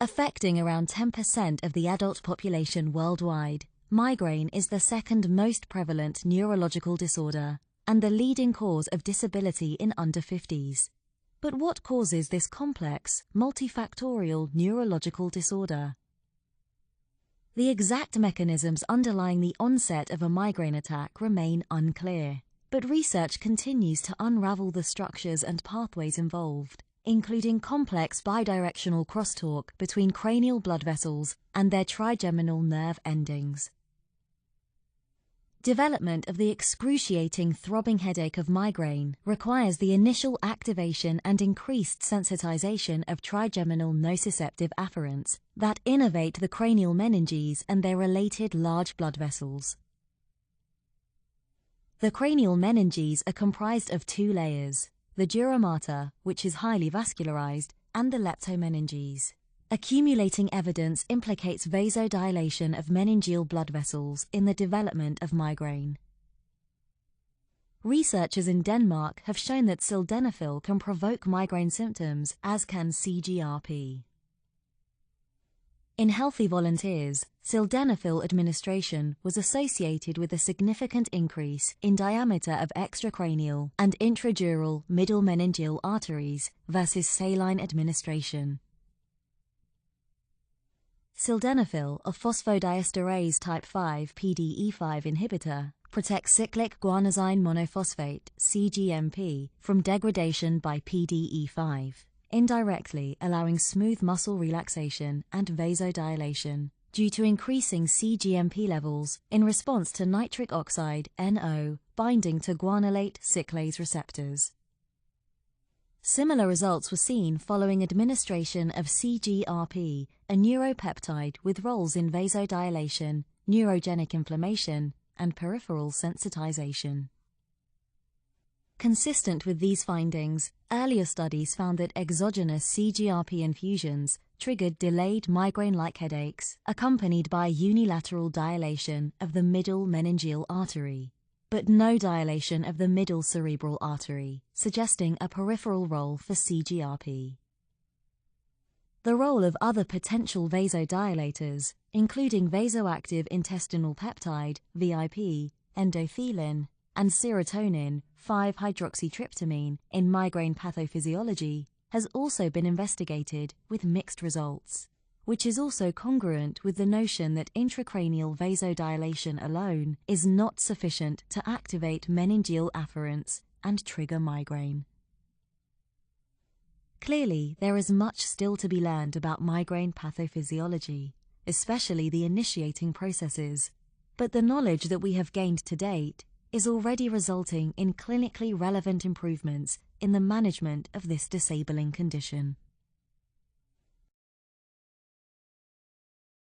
Affecting around 10% of the adult population worldwide, migraine is the second most prevalent neurological disorder and the leading cause of disability in under 50s. But what causes this complex, multifactorial neurological disorder? The exact mechanisms underlying the onset of a migraine attack remain unclear, but research continues to unravel the structures and pathways involved, including complex bidirectional crosstalk between cranial blood vessels and their trigeminal nerve endings. Development of the excruciating throbbing headache of migraine requires the initial activation and increased sensitization of trigeminal nociceptive afferents that innervate the cranial meninges and their related large blood vessels. The cranial meninges are comprised of two layers, the dura mater, which is highly vascularized, and the leptomeninges. Accumulating evidence implicates vasodilation of meningeal blood vessels in the development of migraine. Researchers in Denmark have shown that sildenafil can provoke migraine symptoms, as can CGRP. In healthy volunteers, sildenafil administration was associated with a significant increase in diameter of extracranial and intradural middle meningeal arteries versus saline administration. Sildenafil, a phosphodiesterase type 5 PDE5 inhibitor, protects cyclic guanosine monophosphate (CGMP) from degradation by PDE5, indirectly allowing smooth muscle relaxation and vasodilation due to increasing CGMP levels in response to nitric oxide (NO) binding to guanylate cyclase receptors. Similar results were seen following administration of CGRP, a neuropeptide with roles in vasodilation, neurogenic inflammation, and peripheral sensitization. Consistent with these findings, earlier studies found that exogenous CGRP infusions triggered delayed migraine-like headaches accompanied by unilateral dilation of the middle meningeal artery, but no dilation of the middle cerebral artery, suggesting a peripheral role for CGRP. The role of other potential vasodilators, including vasoactive intestinal peptide, VIP, endothelin, and serotonin 5-hydroxytryptamine in migraine pathophysiology, has also been investigated with mixed results, which is also congruent with the notion that intracranial vasodilation alone is not sufficient to activate meningeal afferents and trigger migraine. Clearly, there is much still to be learned about migraine pathophysiology, especially the initiating processes, but the knowledge that we have gained to date is already resulting in clinically relevant improvements in the management of this disabling condition.